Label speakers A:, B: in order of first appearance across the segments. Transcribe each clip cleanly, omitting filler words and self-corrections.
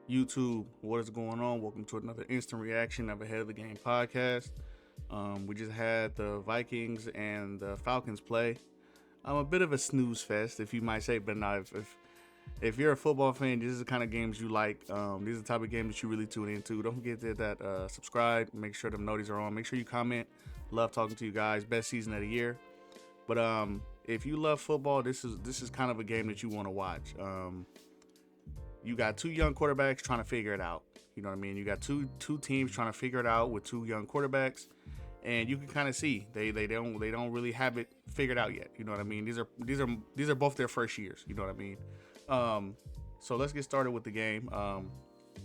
A: YouTube, what is going on? Welcome to another instant reaction of Ahead of the Game podcast. We just had the Vikings and the Falcons play. A bit of a snooze fest, if you might say, but not if you're a football fan, this is the kind of games you like. These are the type of games that you really tune into. Don't forget that subscribe. Make sure the notices are on. Make sure you comment. Love talking to you guys. Best season of the year. But if you love football, this is kind of a game that you want to watch. You got two young quarterbacks trying to figure it out. You know what I mean? You got two teams trying to figure it out with two young quarterbacks, and you can kind of see they don't really have it figured out yet. You know what I mean? These are both their first years. You know what I mean? So let's get started with the game.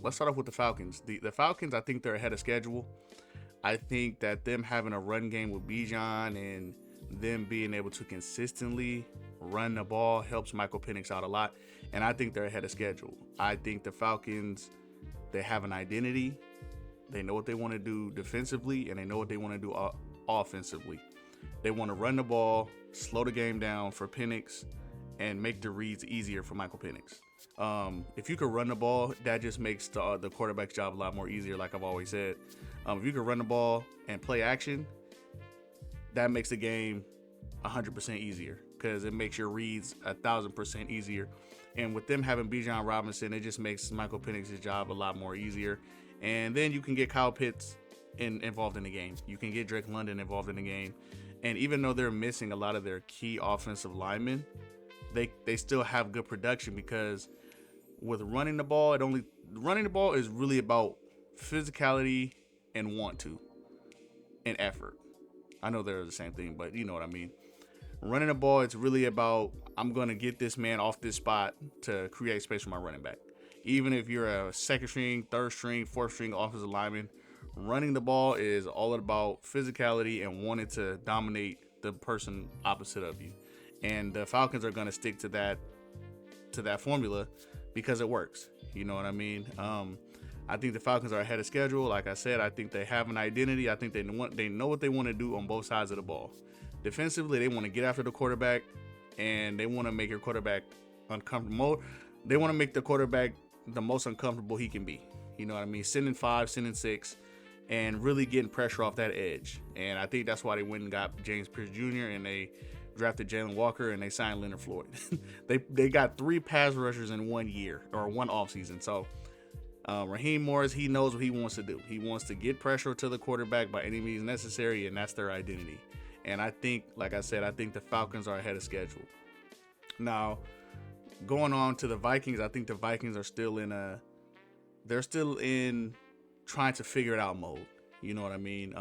A: Let's start off with the Falcons. The Falcons, I think they're ahead of schedule. I think that them having a run game with Bijan and them being able to consistently run the ball helps Michael Penix out a lot, and I think they're ahead of schedule. I think the Falcons, they have an identity. They know what they want to do defensively, and they know what they want to do offensively. They want to run the ball, slow the game down for Penix, and make the reads easier for Michael Penix. If you could run the ball, that just makes the quarterback's job a lot more easier, like I've always said. If you could run the ball and play action, that makes the game 100% easier because it makes your reads 1,000% easier. And with them having Bijan Robinson, it just makes Michael Penix's job a lot more easier. And then you can get Kyle Pitts involved in the game. You can get Drake London involved in the game. And even though they're missing a lot of their key offensive linemen, they still have good production because with running the ball, running the ball is really about physicality and want to and effort. I know they're the same thing, but you know what I mean. Running the ball, it's really about I'm going to get this man off this spot to create space for my running back. Even if you're a second string, third string, fourth string offensive lineman, running the ball is all about physicality and wanting to dominate the person opposite of you. And the Falcons are going to stick to that formula because it works. You know what I mean? I think the Falcons are ahead of schedule. Like I said, I think they have an identity. I think they know what they want to do on both sides of the ball. Defensively, they want to get after the quarterback, and they want to make your quarterback uncomfortable. They want to make the quarterback the most uncomfortable he can be. You know what I mean? Sending 5, sending 6, and really getting pressure off that edge. And I think that's why they went and got James Pierce Jr. and they drafted Jalen Walker and they signed Leonard Floyd. they got 3 pass rushers in 1 year or 1 offseason. So Raheem Morris, he knows what he wants to do. He wants to get pressure to the quarterback by any means necessary, and that's their identity. And I think, like I said, I think the Falcons are ahead of schedule. Now, going on to the Vikings, I think the Vikings are still they're still in trying to figure it out mode. You know what I mean?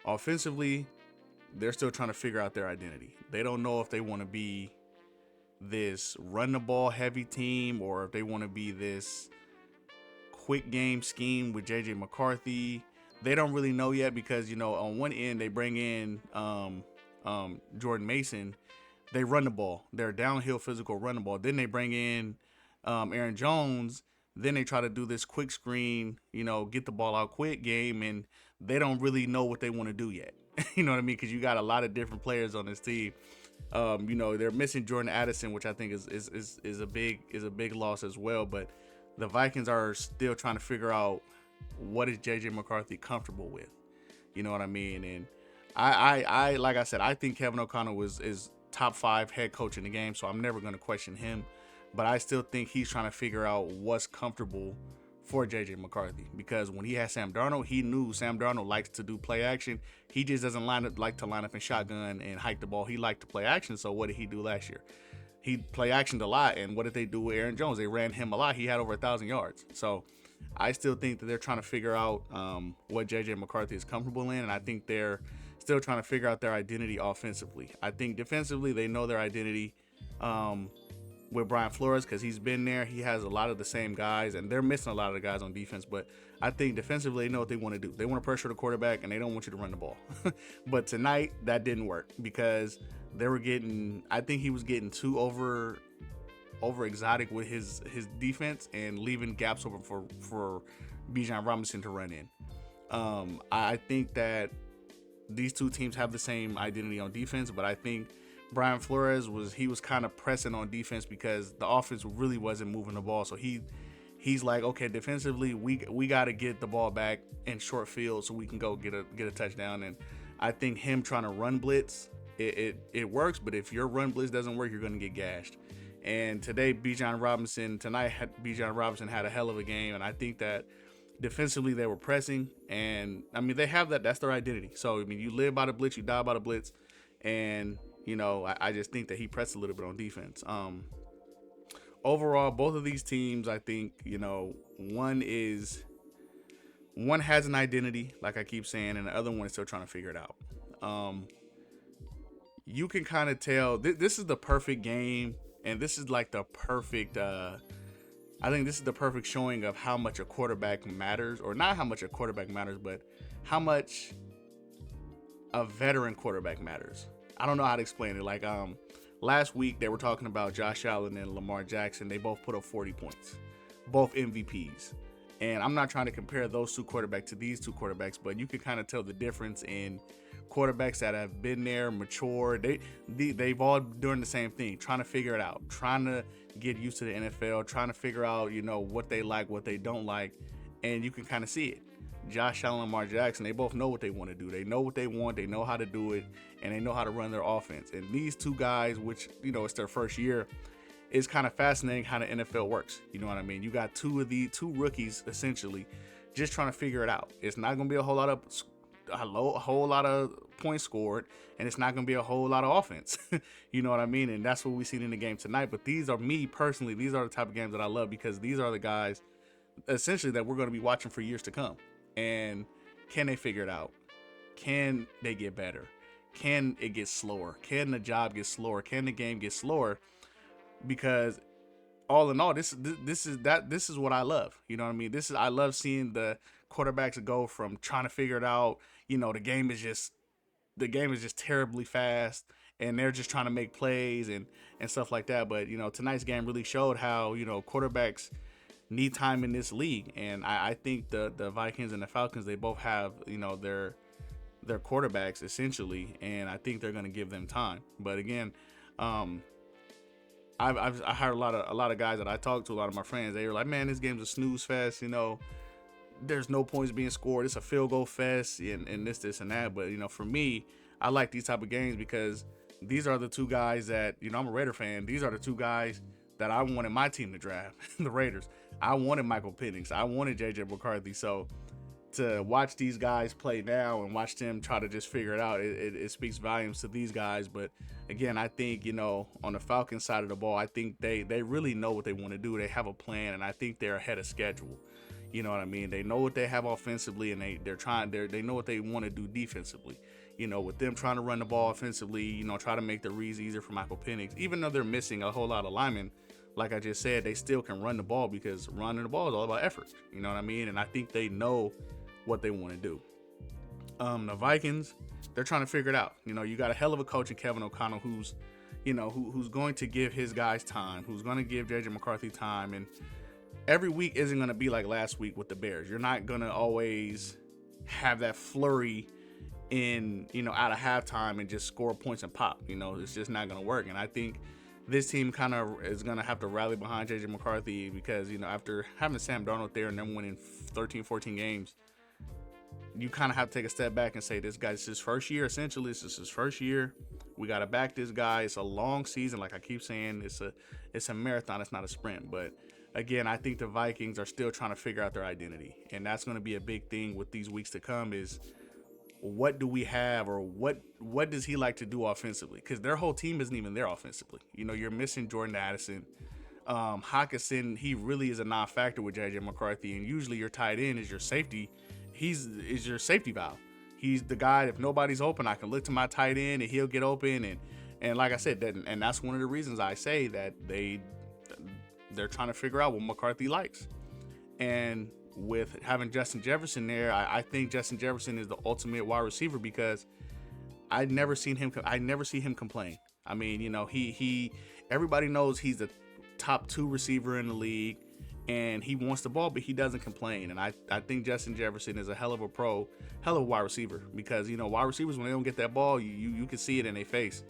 A: Offensively, they're still trying to figure out their identity. They don't know if they want to be this run the ball heavy team or if they want to be this quick game scheme with JJ McCarthy. They don't really know yet because, you know, on one end they bring in Jordan Mason. They run the ball. They're downhill physical run the ball. Then they bring in Aaron Jones. Then they try to do this quick screen, you know, get the ball out quick game, and they don't really know what they want to do yet. You know what I mean? Because you got a lot of different players on this team. You know, they're missing Jordan Addison, which I think is a big loss as well. But the Vikings are still trying to figure out what is JJ McCarthy comfortable with. You know what I mean? And I like I said, I think Kevin O'Connell is top 5 head coach in the game, so I'm never going to question him. But I still think he's trying to figure out what's comfortable for JJ McCarthy, because when he had Sam Darnold, he knew Sam Darnold likes to do play action. He just doesn't like to line up in shotgun and hike the ball. He liked to play action. So what did he do last year? He play actioned a lot. And what did they do with Aaron Jones? They ran him a lot. He had over 1,000 yards. So I still think that they're trying to figure out what JJ McCarthy is comfortable in, and I think they're still trying to figure out their identity offensively. I think defensively they know their identity with Brian Flores because he's been there. He has a lot of the same guys, and they're missing a lot of the guys on defense. But I think defensively they know what they want to do. They want to pressure the quarterback, and they don't want you to run the ball. But tonight that didn't work because they were getting. I think he was getting too over exotic with his defense and leaving gaps open for Bijan Robinson to run in. I think that these two teams have the same identity on defense, but I think Brian Flores was kind of pressing on defense because the offense really wasn't moving the ball. So he he's like, okay, defensively, we got to get the ball back in short field so we can go get a touchdown. And I think him trying to run blitz, it works, but if your run blitz doesn't work, you're going to get gashed. And tonight, Bijan Robinson had a hell of a game, and I think that defensively they were pressing, and I mean they have that's their identity. So I mean you live by the blitz, you die by the blitz, and I just think that he pressed a little bit on defense. Overall, both of these teams, I think one has an identity, like I keep saying, and the other one is still trying to figure it out. You can kind of tell this is the perfect game, and this is like the perfect. I think this is the perfect showing of how much a quarterback matters, or not how much a quarterback matters, but how much a veteran quarterback matters. I don't know how to explain it. Like last week they were talking about Josh Allen and Lamar Jackson. They both put up 40 points, both MVPs. And I'm not trying to compare those two quarterbacks to these two quarterbacks, but you can kind of tell the difference in quarterbacks that have been there, mature. They've all doing the same thing, trying to figure it out, trying to get used to the NFL, trying to figure out, what they like, what they don't like, and you can kind of see it. Josh Allen and Lamar Jackson, they both know what they want to do. They know what they want, they know how to do it, and they know how to run their offense. And these two guys, which, it's their first year, it's kind of fascinating how the NFL works. You know what I mean? You got two rookies, essentially, just trying to figure it out. It's not going to be a whole lot of points scored, and it's not going to be a whole lot of offense. You know what I mean? And that's what we seen in the game tonight. But these are the type of games that I love, because these are the guys essentially that we're going to be watching for years to come. And can they figure it out? Can they get better? Can it get slower? Can the job get slower? Can the game get slower? Because all in all, this is what I love. You know what I mean? I love seeing the quarterbacks go from trying to figure it out. The game is just terribly fast, and they're just trying to make plays and stuff like that. But tonight's game really showed how quarterbacks need time in this league, and I think the Vikings and the Falcons, they both have their quarterbacks essentially, and I think they're going to give them time. But again, I heard a lot of guys that I talked to, a lot of my friends, they were like, man, this game's a snooze fest. There's no points being scored. It's a field goal fest, and this and that. But for me, I like these type of games because these are the two guys that I'm a Raider fan. These are the two guys that I wanted my team to draft, the Raiders. I wanted Michael Penix. I wanted JJ McCarthy. So to watch these guys play now and watch them try to just figure it out, it speaks volumes to these guys. But again, I think, on the Falcons side of the ball, I think they really know what they want to do. They have a plan, and I think they're ahead of schedule. You know what I mean? They know what they have offensively, and they know what they want to do defensively. With them trying to run the ball offensively, try to make the reads easier for Michael Penix. Even though they're missing a whole lot of linemen, like I just said, they still can run the ball, because running the ball is all about effort. You know what I mean? And I think they know what they want to do. The Vikings, they're trying to figure it out. You got a hell of a coach in Kevin O'Connell who's going to give his guys time, who's going to give JJ McCarthy time. And every week isn't going to be like last week with the Bears. You're not going to always have that flurry in, out of halftime and just score points and pop. It's just not going to work. And I think this team kind of is going to have to rally behind JJ McCarthy, because, after having Sam Darnold there and them winning 13, 14 games, you kind of have to take a step back and say, this guy's his first year. Essentially, this is his first year. We got to back this guy. It's a long season. Like I keep saying, it's a marathon. It's not a sprint. But again, I think the Vikings are still trying to figure out their identity. And that's going to be a big thing with these weeks to come, is what do we have, or what does he like to do offensively? Because their whole team isn't even there offensively. You're missing Jordan Addison. Hawkinson, he really is a non-factor with JJ McCarthy, and usually your tight end is your safety. Is your safety valve. He's the guy, if nobody's open, I can look to my tight end and he'll get open. And like I said, and that's one of the reasons I say that they're trying to figure out what McCarthy likes. And with having Justin Jefferson there, I think Justin Jefferson is the ultimate wide receiver, because I never see him complain. I mean, he everybody knows he's the top 2 receiver in the league, and he wants the ball, but he doesn't complain. And I think Justin Jefferson is a hell of a wide receiver, because wide receivers, when they don't get that ball, you can see it in their face.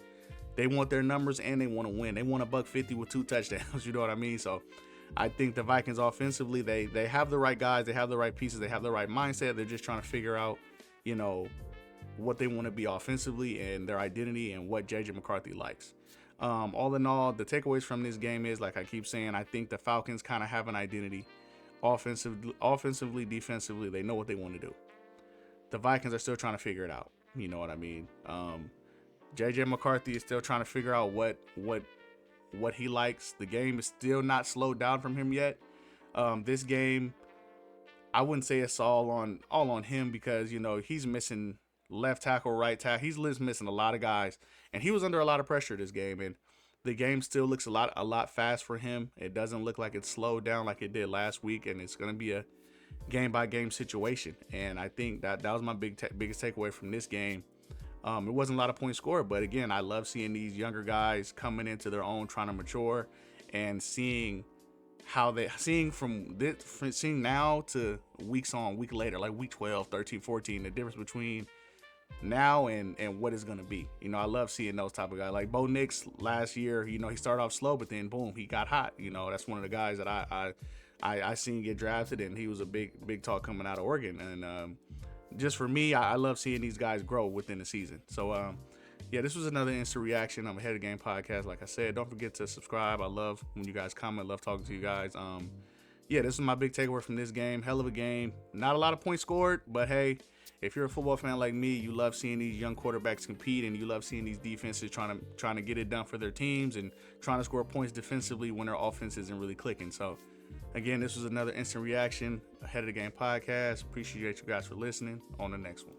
A: They want their numbers and they want to win. They want $150 with 2 touchdowns. You know what I mean? So I think the Vikings offensively, they have the right guys, they have the right pieces, they have the right mindset. They're just trying to figure out, what they want to be offensively and their identity and what JJ McCarthy likes. All in all, the takeaways from this game is, like I keep saying, I think the Falcons kind of have an identity offensively, defensively. They know what they want to do. The Vikings are still trying to figure it out. You know what I mean? JJ McCarthy is still trying to figure out what he likes. The game is still not slowed down from him yet. This game, I wouldn't say it's all on him because he's missing left tackle, right tackle. He's missing a lot of guys, and he was under a lot of pressure this game. And the game still looks a lot fast for him. It doesn't look like it's slowed down like it did last week, and it's going to be a game by game situation. And I think that was my biggest takeaway from this game. It wasn't a lot of points scored, but again, I love seeing these younger guys coming into their own, trying to mature, and seeing now to week later, like week 12, 13, 14, the difference between now and what it's going to be. I love seeing those type of guys. Like Bo Nix last year, he started off slow, but then boom, he got hot. That's one of the guys that I seen get drafted, and he was a big talk coming out of Oregon. And just for me, I love seeing these guys grow within the season. So, this was another instant reaction. I'm Ahead of the Game podcast. Like I said, don't forget to subscribe. I love when you guys comment. Love talking to you guys. This is my big takeaway from this game. Hell of a game. Not a lot of points scored, but hey, if you're a football fan like me, you love seeing these young quarterbacks compete, and you love seeing these defenses trying to get it done for their teams and trying to score points defensively when their offense isn't really clicking. So, again, this was another instant reaction. Ahead of the Game podcast. Appreciate you guys for listening. On the next one.